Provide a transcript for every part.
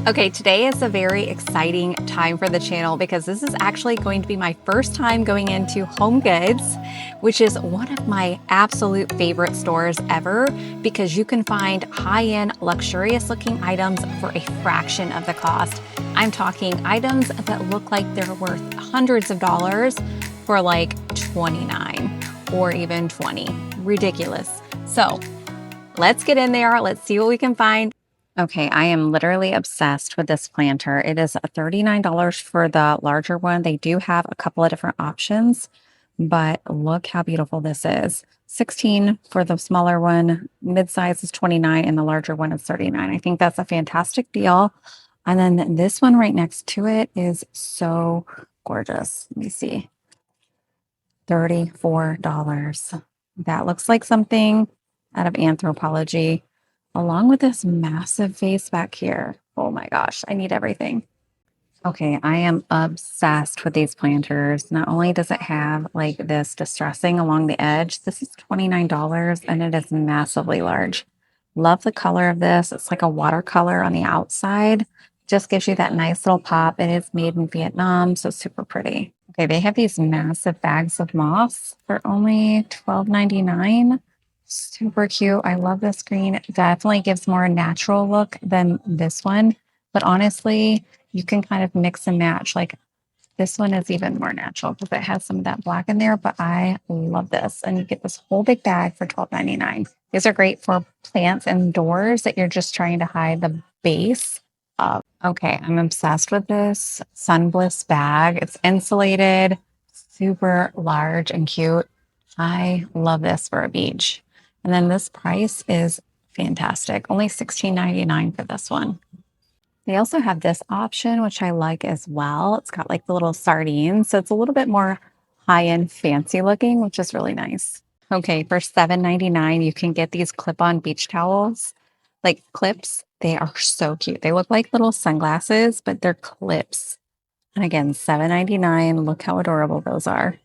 Okay, today is a very exciting time for the channel because this is actually going to be my first time going into HomeGoods, which is one of my absolute favorite stores ever because you can find high-end, luxurious looking items for a fraction of the cost. I'm talking items that look like they're worth hundreds of dollars for like $29 or even $20. Ridiculous. So let's get in there. Let's see what we can find. Okay, I am literally obsessed with this planter. It is $39 for the larger one. They do have a couple of different options, but look how beautiful this is. 16 for the smaller one, mid-size is 29, and the larger one is 39. I think that's a fantastic deal. And then this one right next to it is so gorgeous. Let me see. $34. That looks like something out of Anthropology, along with this massive vase back here. Oh my gosh, I need everything. Okay, I am obsessed with these planters. Not only does it have like this distressing along the edge, this is $29 and it is massively large. Love the color of this. It's like a watercolor on the outside. Just gives you that nice little pop. It is made in Vietnam, so super pretty. Okay, they have these massive bags of moss for only $12.99. Super cute. I love this green. It definitely gives more natural look than this one. But honestly, you can kind of mix and match. Like this one is even more natural because it has some of that black in there. But I love this. And you get this whole big bag for $12.99. These are great for plants indoors that you're just trying to hide the base of. Okay, I'm obsessed with this Sun Bliss bag. It's insulated, super large and cute. I love this for a beach. And then this price is fantastic. Only $16.99 for this one. They also have this option, which I like as well. It's got like the little sardines. So it's a little bit more high-end fancy looking, which is really nice. Okay, for $7.99, you can get these clip-on beach towels, like clips. They are so cute. They look like little sunglasses, but they're clips. And again, $7.99. Look how adorable those are.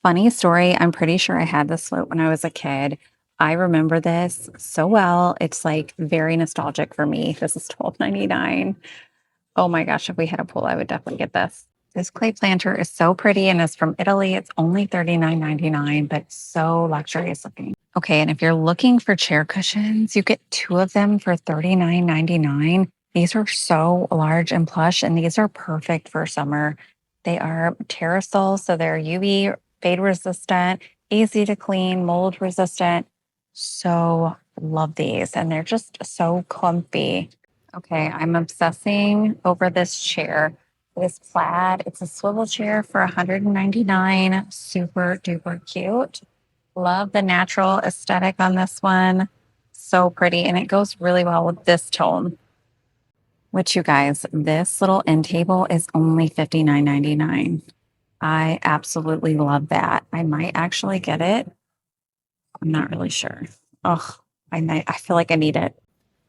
Funny story, I'm pretty sure I had this float when I was a kid. I remember this so well. It's like very nostalgic for me. This is $12.99. Oh my gosh, if we had a pool, I would definitely get this. This clay planter is so pretty and is from Italy. It's only $39.99, but so luxurious looking. Okay, and if you're looking for chair cushions, you get two of them for $39.99. These are so large and plush, and these are perfect for summer. They are terraceous, so they're UV fade resistant, easy to clean, mold resistant. So love these. And they're just so comfy. Okay, I'm obsessing over this chair. This plaid, it's a swivel chair for $199. Super duper cute. Love the natural aesthetic on this one. So pretty. And it goes really well with this tone. Which you guys, this little end table is only $59.99. I absolutely love that. I might actually get it. I'm not really sure. Oh, I feel like I need it.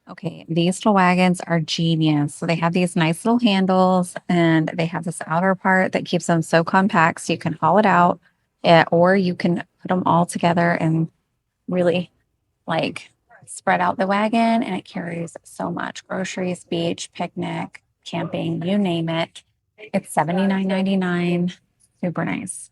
Okay, these little wagons are genius. So they have these nice little handles and they have this outer part that keeps them so compact so you can haul it out, or you can put them all together and really like spread out the wagon, and it carries so much. Groceries, beach, picnic, camping, you name it. It's $79.99. Super nice.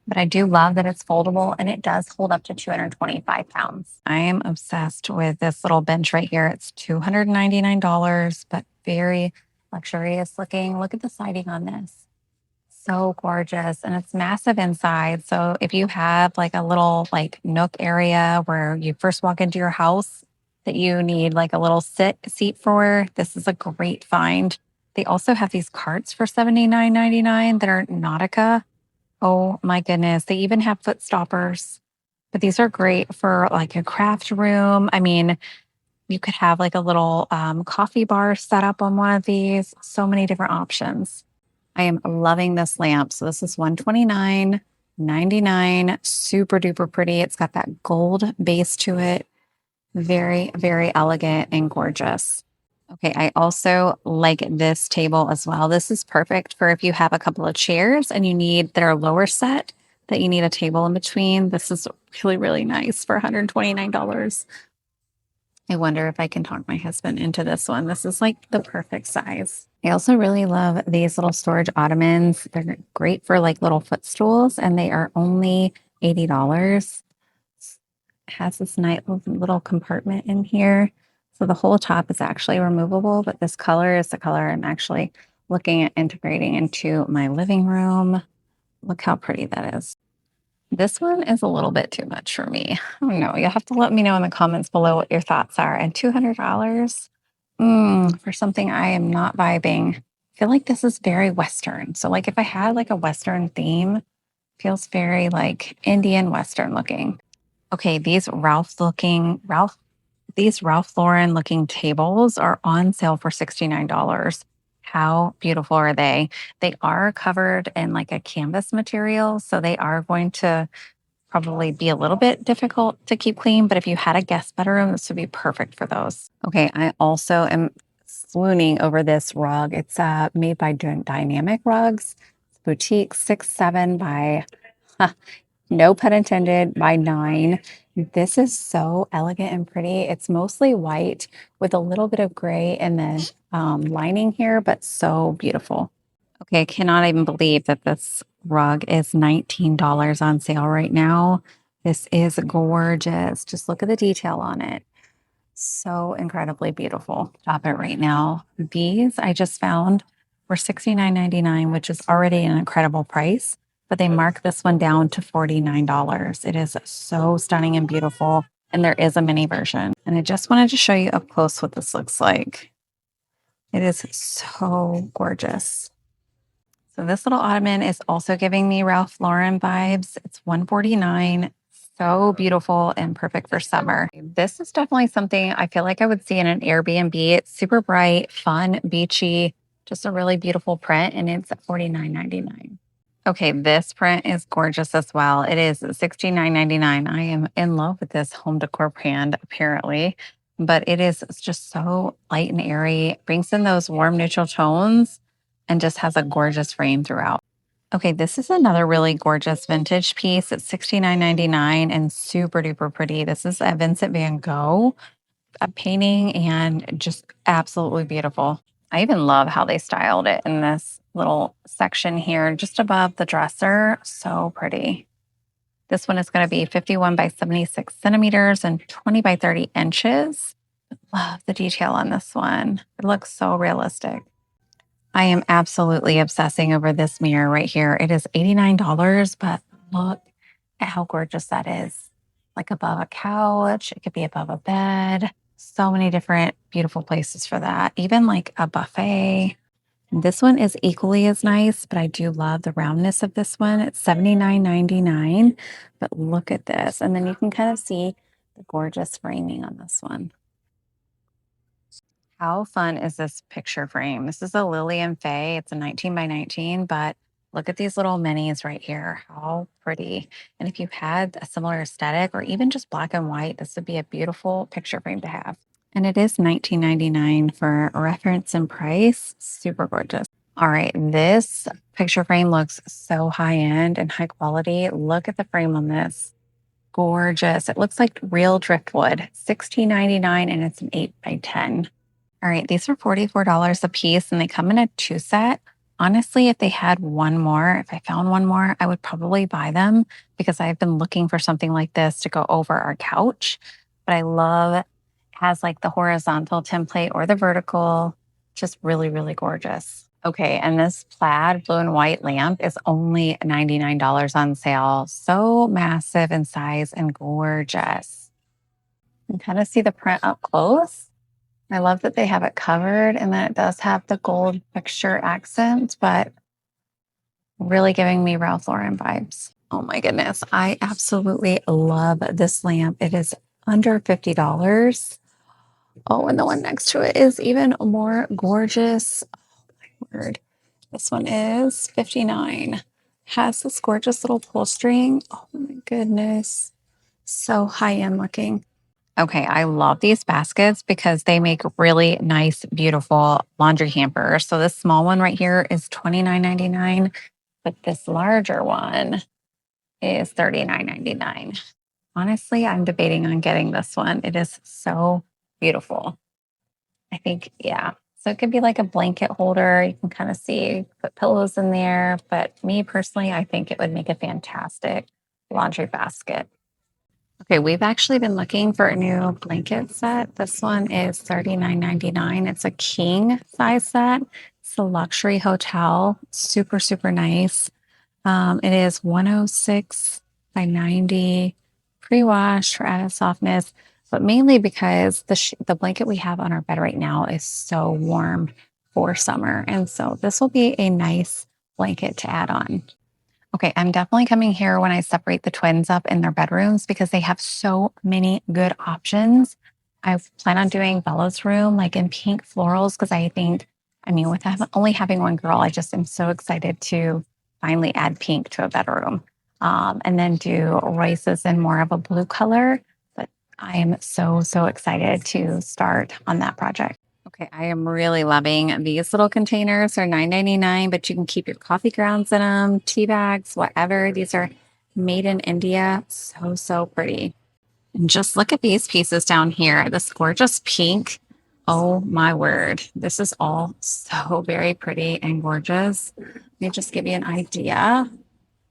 But I do love that it's foldable and it does hold up to 225 pounds. I am obsessed with this little bench right here. It's $299, but very luxurious looking. Look at the siding on this. So gorgeous. And it's massive inside. So if you have like a little like nook area where you first walk into your house that you need like a little seat for, this is a great find. They also have these carts for $79.99 that are Nautica. Oh my goodness. They even have foot stoppers, but these are great for like a craft room. I mean, you could have like a little coffee bar set up on one of these. So many different options. I am loving this lamp. So this is $129.99. Super duper pretty. It's got that gold base to it. Very, very elegant and gorgeous. Okay, I also like this table as well. This is perfect for if you have a couple of chairs and you need that are lower set, that you need a table in between. This is really, really nice for $129. I wonder if I can talk my husband into this one. This is like the perfect size. I also really love these little storage ottomans. They're great for like little footstools and they are only $80. It has this nice little compartment in here. So the whole top is actually removable, but this color is the color I'm actually looking at integrating into my living room. Look how pretty that is. This one is a little bit too much for me. I don't know. You'll have to let me know in the comments below what your thoughts are. And $200 for something I am not vibing. I feel like this is very Western. So like if I had like a Western theme, feels very like Indian Western looking. Okay, these Ralph Lauren looking tables are on sale for $69. How beautiful are they? They are covered in like a canvas material, so they are going to probably be a little bit difficult to keep clean, but if you had a guest bedroom, this would be perfect for those. Okay, I also am swooning over this rug. It's made by Dynamic Rugs. It's boutique 6'7" by no pun intended, by 9. This is so elegant and pretty. It's mostly white with a little bit of gray in the lining here, but so beautiful. Okay, I cannot even believe that this rug is $19 on sale right now. This is gorgeous. Just look at the detail on it. So incredibly beautiful. Stop it right now. These I just found were $69.99, which is already an incredible price, but they marked this one down to $49. It is so stunning and beautiful. And there is a mini version. And I just wanted to show you up close what this looks like. It is so gorgeous. So this little ottoman is also giving me Ralph Lauren vibes. It's $149. So beautiful and perfect for summer. This is definitely something I feel like I would see in an Airbnb. It's super bright, fun, beachy, just a really beautiful print, and it's $49.99. Okay, this print is gorgeous as well. It is $69.99. I am in love with this home decor brand, apparently, but it is just so light and airy, brings in those warm neutral tones, and just has a gorgeous frame throughout. Okay, this is another really gorgeous vintage piece. It's $69.99 and super duper pretty. This is a Vincent van Gogh a painting and just absolutely beautiful. I even love how they styled it in this little section here just above the dresser. So pretty. This one is going to be 51 by 76 centimeters and 20 by 30 inches. Love the detail on this one. It looks so realistic. I am absolutely obsessing over this mirror right here. It is $89, but look at how gorgeous that is. Like above a couch, it could be above a bed. So many different beautiful places for that. Even like a buffet. This one is equally as nice, but I do love the roundness of this one. It's $79.99, but look at this. And then you can kind of see the gorgeous framing on this one. How fun is this picture frame? This is a Lillian Fay. It's a 19 by 19, but look at these little minis right here. How pretty. And if you had a similar aesthetic or even just black and white, this would be a beautiful picture frame to have. And it is $19.99 for reference and price. Super gorgeous. All right, this picture frame looks so high end and high quality. Look at the frame on this. Gorgeous. It looks like real driftwood. $16.99 and it's an 8 by 10. All right, these are $44 a piece and they come in a 2 set. Honestly, if they had one more, if I found one more, I would probably buy them because I've been looking for something like this to go over our couch. But I love it has like the horizontal template or the vertical, just really, really gorgeous. Okay, and this plaid blue and white lamp is only $99 on sale. So massive in size and gorgeous. You can kind of see the print up close. I love that they have it covered and that it does have the gold fixture accent, but really giving me Ralph Lauren vibes. Oh my goodness. I absolutely love this lamp. It is under $50. Oh, and the one next to it is even more gorgeous. Oh my word. This one is $59. Has this gorgeous little pull string. Oh my goodness. So high-end looking. Okay, I love these baskets because they make really nice, beautiful laundry hampers. So this small one right here is $29.99, but this larger one is $39.99. Honestly, I'm debating on getting this one. It is so Beautiful. I think, yeah. So it could be like a blanket holder. You can kind of see, put pillows in there. But me personally, I think it would make a fantastic laundry basket. Okay, we've actually been looking for a new blanket set. This one is $39.99. It's a king size set. It's a luxury hotel. Super, super nice. It is 106 by 90, pre-washed for added softness, but mainly because the blanket we have on our bed right now is so warm for summer. And so this will be a nice blanket to add on. Okay, I'm definitely coming here when I separate the twins up in their bedrooms because they have so many good options. I plan on doing Bella's room like in pink florals because I mean, with only having one girl, I just am so excited to finally add pink to a bedroom. And then do Royce's in more of a blue color. But I am so, so excited to start on that project. Okay, I am really loving these little containers. They're $9.99, but you can keep your coffee grounds in them, tea bags, whatever. These are made in India. So, so pretty. And just look at these pieces down here. This gorgeous pink. Oh my word. This is all so very pretty and gorgeous. Let me just give you an idea.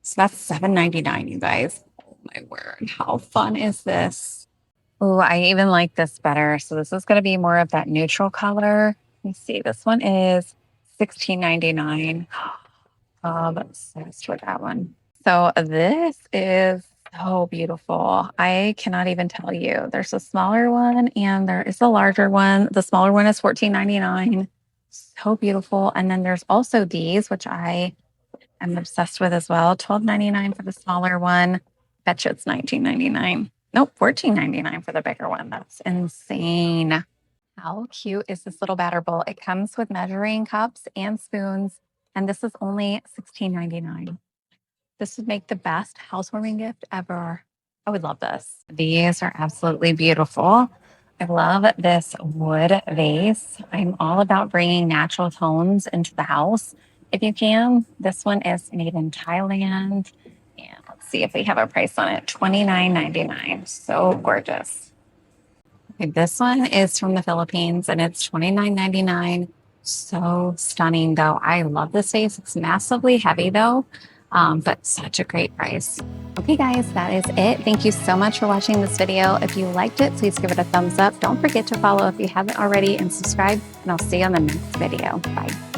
So that's $7.99, you guys. Oh my word. How fun is this? Oh, I even like this better. So this is going to be more of that neutral color. Let me see. This one is $16.99. Obsessed with that one. So this is so beautiful. I cannot even tell you. There's a smaller one and there is a larger one. The smaller one is $14.99. So beautiful. And then there's also these, which I am obsessed with as well. $12.99 for the smaller one. Bet you it's $19.99. Nope, $14.99 for the bigger one. That's insane. How cute is this little batter bowl? It comes with measuring cups and spoons, and this is only $16.99. This would make the best housewarming gift ever. I would love this. These are absolutely beautiful. I love this wood vase. I'm all about bringing natural tones into the house if you can. This one is made in Thailand. And let's see if we have a price on it. $29.99. So gorgeous. Okay, this one is from the Philippines and it's $29.99. So stunning though. I love this vase. It's massively heavy though, but such a great price. Okay guys, that is it. Thank you so much for watching this video. If you liked it, please give it a thumbs up. Don't forget to follow if you haven't already and subscribe, and I'll see you on the next video. Bye.